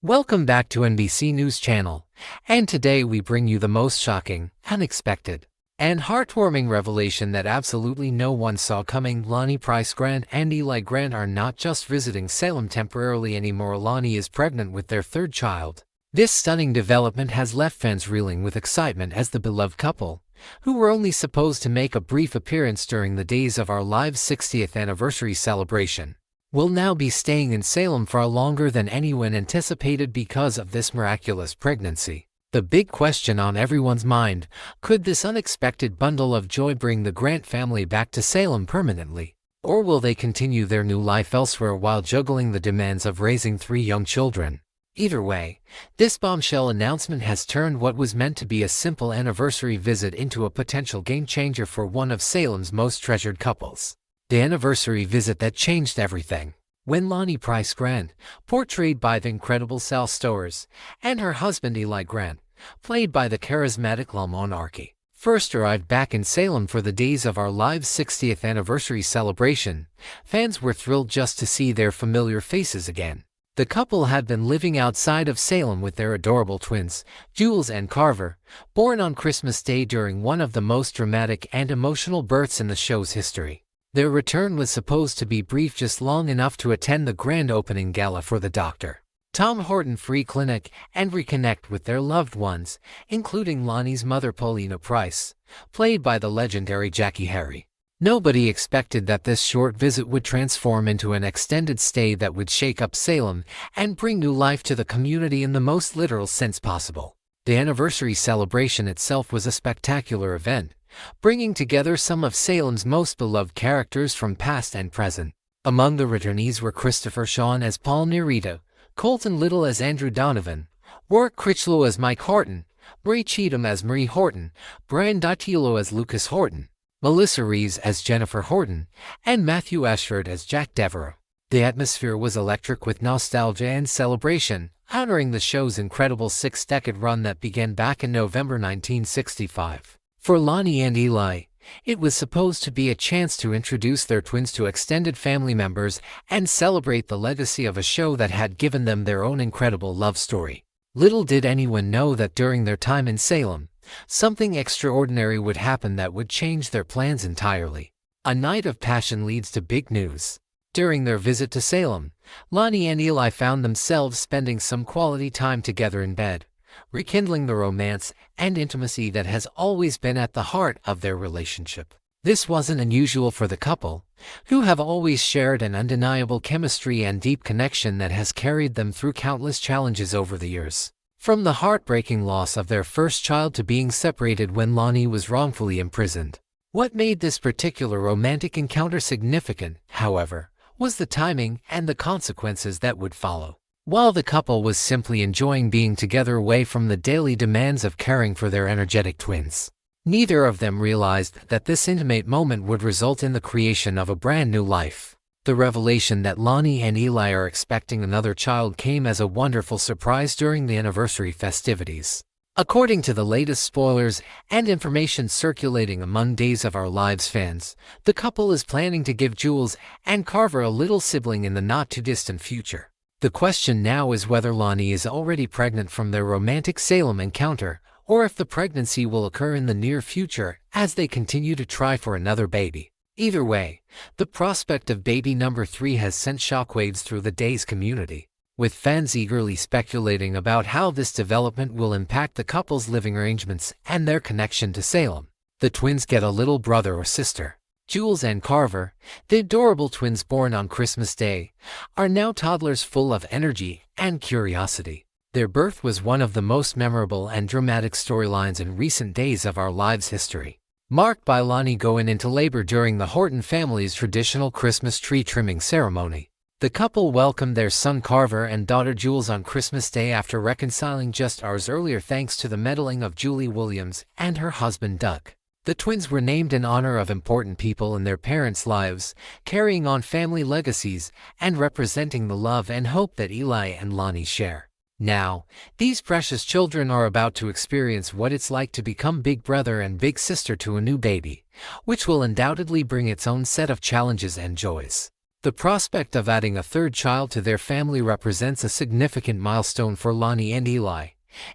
Welcome back to NBC News Channel, and today we bring you the most shocking, unexpected, and heartwarming revelation that absolutely no one saw coming. Lani Grant and Eli Grant are not just visiting Salem temporarily anymore. Lani is pregnant with their third child. This stunning development has left fans reeling with excitement as the beloved couple, who were only supposed to make a brief appearance during the Days of Our Lives 60th anniversary celebration, will now be staying in Salem far longer than anyone anticipated because of this miraculous pregnancy. The big question on everyone's mind: could this unexpected bundle of joy bring the Grant family back to Salem permanently? Or will they continue their new life elsewhere while juggling the demands of raising three young children? Either way, this bombshell announcement has turned what was meant to be a simple anniversary visit into a potential game-changer for one of Salem's most treasured couples. The anniversary visit that changed everything. When Lani Grant, portrayed by the incredible Sal Stowers, and her husband Eli Grant, played by the charismatic La Monarchy, first arrived back in Salem for the Days of Our Lives 60th anniversary celebration, fans were thrilled just to see their familiar faces again. The couple had been living outside of Salem with their adorable twins, Jules and Carver, born on Christmas Day during one of the most dramatic and emotional births in the show's history. Their return was supposed to be brief, just long enough to attend the grand opening gala for the Dr. Tom Horton Free Clinic and reconnect with their loved ones, including Lani's mother Paulina Price, played by the legendary Jackie Harry. Nobody expected that this short visit would transform into an extended stay that would shake up Salem and bring new life to the community in the most literal sense possible. The anniversary celebration itself was a spectacular event, bringing together some of Salem's most beloved characters from past and present. Among the returnees were Christopher Sean as Paul Nerita, Colton Little as Andrew Donovan, Warwick Critchlow as Mike Horton, Marie Cheatham as Marie Horton, Brian Dattilo as Lucas Horton, Melissa Reeves as Jennifer Horton, and Matthew Ashford as Jack Devereaux. The atmosphere was electric, with nostalgia and celebration, honoring the show's incredible six-decade run that began back in November 1965. For Lani and Eli, it was supposed to be a chance to introduce their twins to extended family members and celebrate the legacy of a show that had given them their own incredible love story. Little did anyone know that during their time in Salem, something extraordinary would happen that would change their plans entirely. A night of passion leads to big news. During their visit to Salem, Lani and Eli found themselves spending some quality time together in bed, rekindling the romance and intimacy that has always been at the heart of their relationship. This wasn't unusual for the couple, who have always shared an undeniable chemistry and deep connection that has carried them through countless challenges over the years. From the heartbreaking loss of their first child to being separated when Lani was wrongfully imprisoned. What made this particular romantic encounter significant, however, was the timing and the consequences that would follow. While the couple was simply enjoying being together away from the daily demands of caring for their energetic twins, neither of them realized that this intimate moment would result in the creation of a brand new life. The revelation that Lani and Eli are expecting another child came as a wonderful surprise during the anniversary festivities. According to the latest spoilers and information circulating among Days of Our Lives fans, the couple is planning to give Jules and Carver a little sibling in the not-too-distant future. The question now is whether Lani is already pregnant from their romantic Salem encounter, or if the pregnancy will occur in the near future as they continue to try for another baby. Either way, the prospect of baby number 3 has sent shockwaves through the Days community, with fans eagerly speculating about how this development will impact the couple's living arrangements and their connection to Salem. The twins get a little brother or sister. Jules and Carver, the adorable twins born on Christmas Day, are now toddlers full of energy and curiosity. Their birth was one of the most memorable and dramatic storylines in recent Days of Our Lives history, marked by Lani going into labor during the Horton family's traditional Christmas tree trimming ceremony. The couple welcomed their son Carver and daughter Jules on Christmas Day after reconciling just hours earlier thanks to the meddling of Julie Williams and her husband Doug. The twins were named in honor of important people in their parents' lives, carrying on family legacies and representing the love and hope that Eli and Lani share. Now, these precious children are about to experience what it's like to become big brother and big sister to a new baby, which will undoubtedly bring its own set of challenges and joys. The prospect of adding a third child to their family represents a significant milestone for Lani and Eli,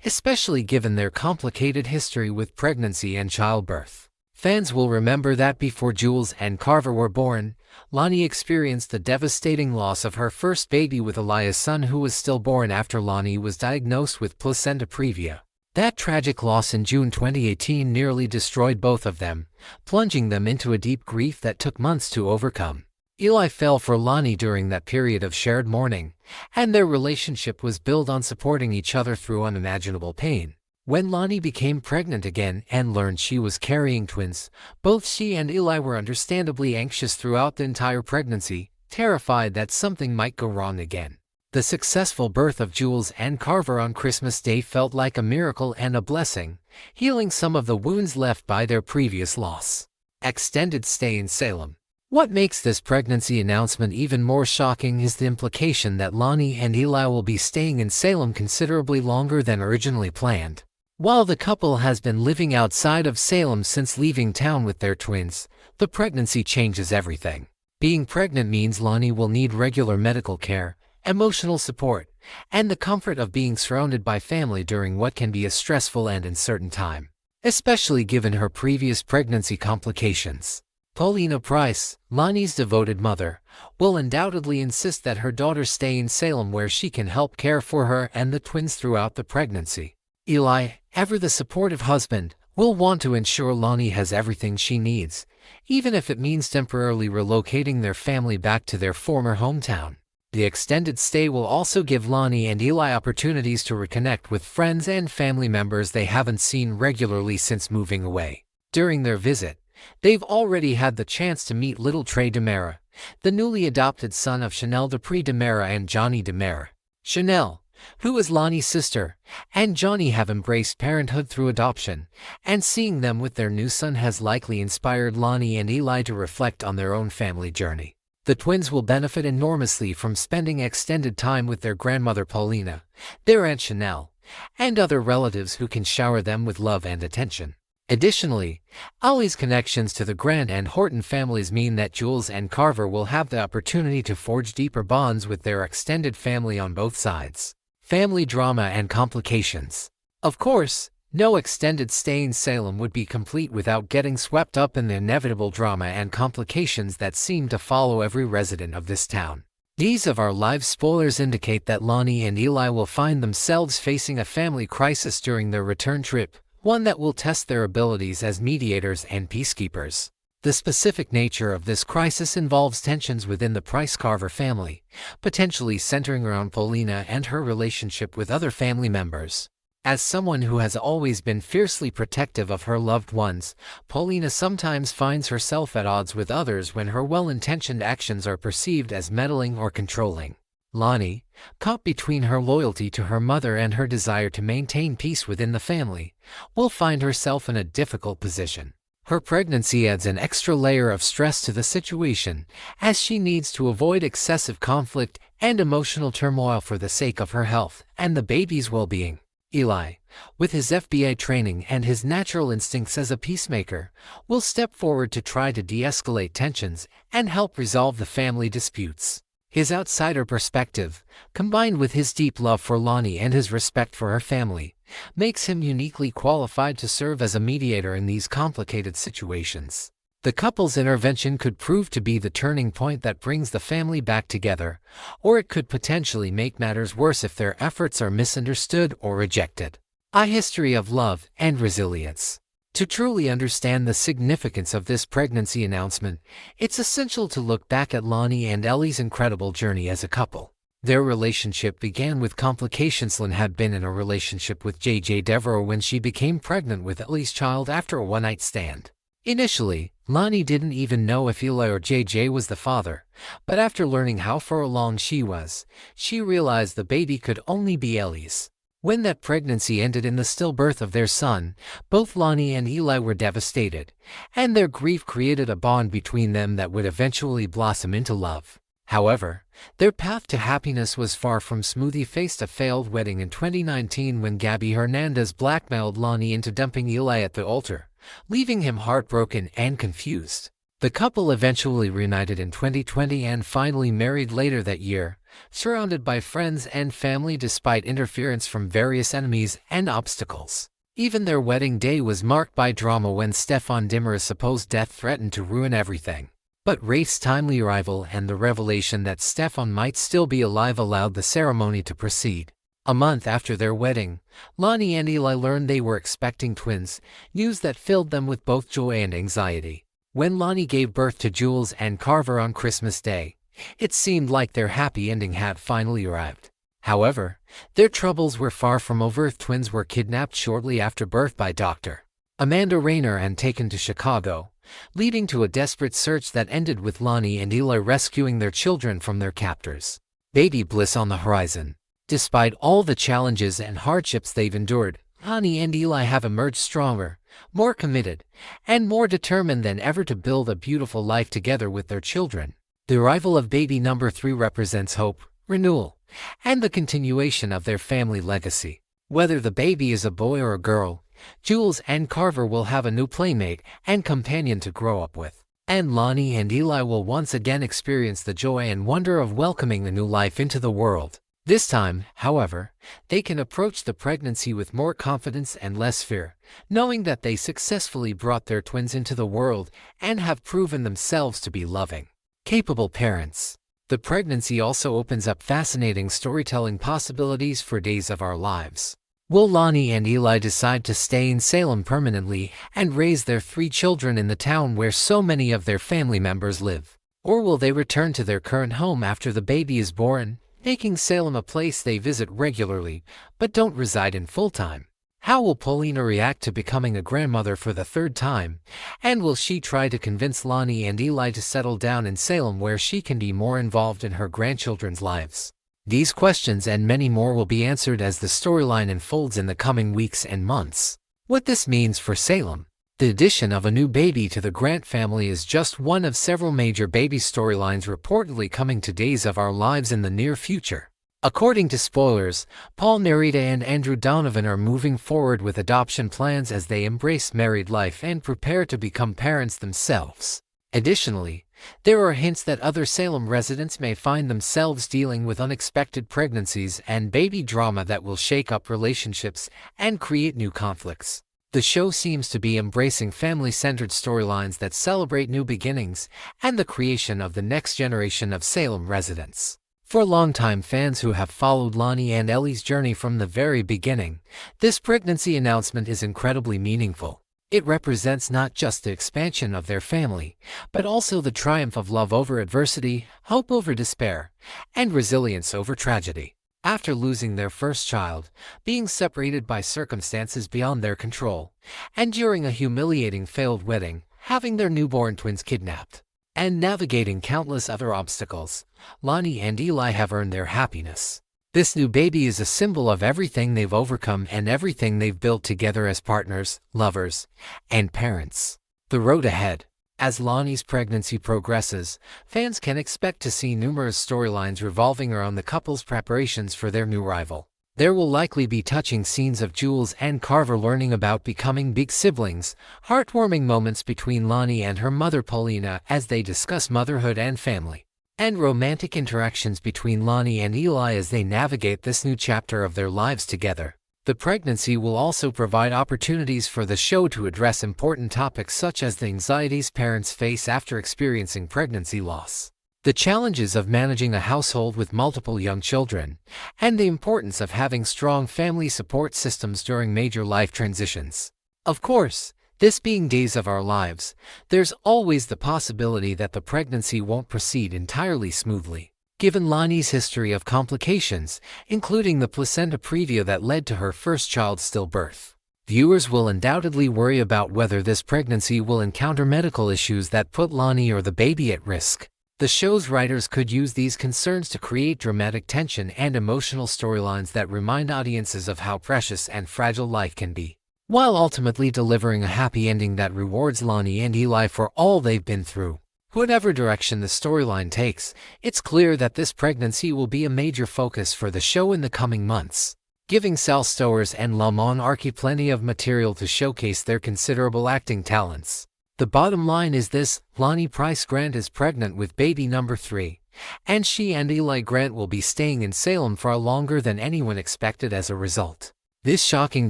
especially given their complicated history with pregnancy and childbirth. Fans will remember that before Jules and Carver were born, Lani experienced the devastating loss of her first baby with Eli's son, who was stillborn after Lani was diagnosed with placenta previa. That tragic loss in June 2018 nearly destroyed both of them, plunging them into a deep grief that took months to overcome. Eli fell for Lani during that period of shared mourning, and their relationship was built on supporting each other through unimaginable pain. When Lani became pregnant again and learned she was carrying twins, both she and Eli were understandably anxious throughout the entire pregnancy, terrified that something might go wrong again. The successful birth of Jules and Carver on Christmas Day felt like a miracle and a blessing, healing some of the wounds left by their previous loss. Extended stay in Salem. What makes this pregnancy announcement even more shocking is the implication that Lani and Eli will be staying in Salem considerably longer than originally planned. While the couple has been living outside of Salem since leaving town with their twins, the pregnancy changes everything. Being pregnant means Lani will need regular medical care, emotional support, and the comfort of being surrounded by family during what can be a stressful and uncertain time, especially given her previous pregnancy complications. Paulina Price, Lani's devoted mother, will undoubtedly insist that her daughter stay in Salem, where she can help care for her and the twins throughout the pregnancy. Eli, ever the supportive husband, will want to ensure Lani has everything she needs, even if it means temporarily relocating their family back to their former hometown. The extended stay will also give Lani and Eli opportunities to reconnect with friends and family members they haven't seen regularly since moving away. During their visit, they've already had the chance to meet little Trey DeMera, the newly adopted son of Chanel Dupree DeMera and Johnny DeMera. Chanel, who is Lani's sister, and Johnny have embraced parenthood through adoption, and seeing them with their new son has likely inspired Lani and Eli to reflect on their own family journey. The twins will benefit enormously from spending extended time with their grandmother Paulina, their aunt Chanel, and other relatives who can shower them with love and attention. Additionally, Ollie's connections to the Grant and Horton families mean that Jules and Carver will have the opportunity to forge deeper bonds with their extended family on both sides. Family drama and complications. Of course, no extended stay in Salem would be complete without getting swept up in the inevitable drama and complications that seem to follow every resident of this town. These of our live spoilers indicate that Lani and Eli will find themselves facing a family crisis during their return trip, one that will test their abilities as mediators and peacekeepers. The specific nature of this crisis involves tensions within the Price-Carver family, potentially centering around Paulina and her relationship with other family members. As someone who has always been fiercely protective of her loved ones, Paulina sometimes finds herself at odds with others when her well-intentioned actions are perceived as meddling or controlling. Lani, caught between her loyalty to her mother and her desire to maintain peace within the family, will find herself in a difficult position. Her pregnancy adds an extra layer of stress to the situation, as she needs to avoid excessive conflict and emotional turmoil for the sake of her health and the baby's well-being. Eli, with his FBA training and his natural instincts as a peacemaker, will step forward to try to de-escalate tensions and help resolve the family disputes. His outsider perspective, combined with his deep love for Lani and his respect for her family, makes him uniquely qualified to serve as a mediator in these complicated situations. The couple's intervention could prove to be the turning point that brings the family back together, or it could potentially make matters worse if their efforts are misunderstood or rejected. A history of love and resilience. To truly understand the significance of this pregnancy announcement, it's essential to look back at Lani and Eli's incredible journey as a couple. Their relationship began with complications. Lani had been in a relationship with J.J. Devereaux when she became pregnant with Eli's child after a one-night stand. Initially, Lani didn't even know if Eli or J.J. was the father, but after learning how far along she was, she realized the baby could only be Eli's. When that pregnancy ended in the stillbirth of their son, both Lani and Eli were devastated, and their grief created a bond between them that would eventually blossom into love. However, their path to happiness was far from smooth. He faced a failed wedding in 2019 when Gabby Hernandez blackmailed Lani into dumping Eli at the altar, leaving him heartbroken and confused. The couple eventually reunited in 2020 and finally married later that year, surrounded by friends and family despite interference from various enemies and obstacles. Even their wedding day was marked by drama when Stefan Dimmer's supposed death threatened to ruin everything. But Rafe's timely arrival and the revelation that Stefan might still be alive allowed the ceremony to proceed. A month after their wedding, Lani and Eli learned they were expecting twins, news that filled them with both joy and anxiety. When Lani gave birth to Jules and Carver on Christmas Day, it seemed like their happy ending had finally arrived. However, their troubles were far from over. Twins were kidnapped shortly after birth by Dr. Amanda Rayner and taken to Chicago, leading to a desperate search that ended with Lani and Eli rescuing their children from their captors. Baby bliss on the horizon. Despite all the challenges and hardships they've endured, Lani and Eli have emerged stronger, more committed, and more determined than ever to build a beautiful life together with their children. The arrival of baby number 3 represents hope, renewal, and the continuation of their family legacy. Whether the baby is a boy or a girl, Jules and Carver will have a new playmate and companion to grow up with. And Lani and Eli will once again experience the joy and wonder of welcoming the new life into the world. This time, however, they can approach the pregnancy with more confidence and less fear, knowing that they successfully brought their twins into the world and have proven themselves to be loving, capable parents. The pregnancy also opens up fascinating storytelling possibilities for Days of Our Lives. Will Lani and Eli decide to stay in Salem permanently and raise their 3 children in the town where so many of their family members live? Or will they return to their current home after the baby is born, making Salem a place they visit regularly but don't reside in full-time? How will Paulina react to becoming a grandmother for the 3rd time? And will she try to convince Lani and Eli to settle down in Salem where she can be more involved in her grandchildren's lives? These questions and many more will be answered as the storyline unfolds in the coming weeks and months. What this means for Salem. The addition of a new baby to the Grant family is just one of several major baby storylines reportedly coming to Days of Our Lives in the near future. According to spoilers, Paul Nerita and Andrew Donovan are moving forward with adoption plans as they embrace married life and prepare to become parents themselves. Additionally, there are hints that other Salem residents may find themselves dealing with unexpected pregnancies and baby drama that will shake up relationships and create new conflicts. The show seems to be embracing family-centered storylines that celebrate new beginnings and the creation of the next generation of Salem residents. For longtime fans who have followed Lani and Eli's journey from the very beginning, this pregnancy announcement is incredibly meaningful. It represents not just the expansion of their family, but also the triumph of love over adversity, hope over despair, and resilience over tragedy. After losing their first child, being separated by circumstances beyond their control, and during a humiliating failed wedding, having their newborn twins kidnapped, and navigating countless other obstacles, Lani and Eli have earned their happiness. This new baby is a symbol of everything they've overcome and everything they've built together as partners, lovers, and parents. The road ahead. As Lani's pregnancy progresses, fans can expect to see numerous storylines revolving around the couple's preparations for their new rival. There will likely be touching scenes of Jules and Carver learning about becoming big siblings, heartwarming moments between Lani and her mother Paulina as they discuss motherhood and family, and romantic interactions between Lani and Eli as they navigate this new chapter of their lives together. The pregnancy will also provide opportunities for the show to address important topics such as the anxieties parents face after experiencing pregnancy loss, the challenges of managing a household with multiple young children, and the importance of having strong family support systems during major life transitions. Of course, this being Days of Our Lives, there's always the possibility that the pregnancy won't proceed entirely smoothly. Given Lani's history of complications, including the placenta previa that led to her first child's stillbirth, viewers will undoubtedly worry about whether this pregnancy will encounter medical issues that put Lani or the baby at risk. The show's writers could use these concerns to create dramatic tension and emotional storylines that remind audiences of how precious and fragile life can be, while ultimately delivering a happy ending that rewards Lani and Eli for all they've been through. Whatever direction the storyline takes, it's clear that this pregnancy will be a major focus for the show in the coming months, giving Sal Stowers and La Monarchie plenty of material to showcase their considerable acting talents. The bottom line is this: Lani Price Grant is pregnant with baby number 3, and she and Eli Grant will be staying in Salem far longer than anyone expected as a result. This shocking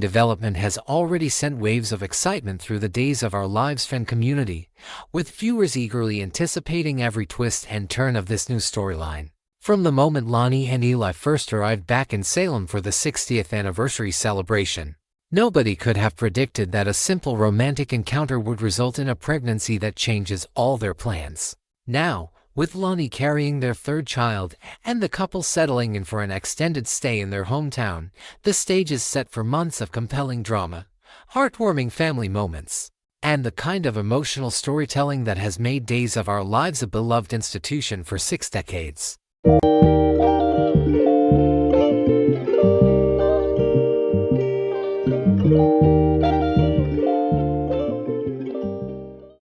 development has already sent waves of excitement through the Days of Our Lives fan community, with viewers eagerly anticipating every twist and turn of this new storyline. From the moment Lani and Eli first arrived back in Salem for the 60th anniversary celebration, nobody could have predicted that a simple romantic encounter would result in a pregnancy that changes all their plans. Now, with Lani carrying their 3rd child and the couple settling in for an extended stay in their hometown, the stage is set for months of compelling drama, heartwarming family moments, and the kind of emotional storytelling that has made Days of Our Lives a beloved institution for 6 decades.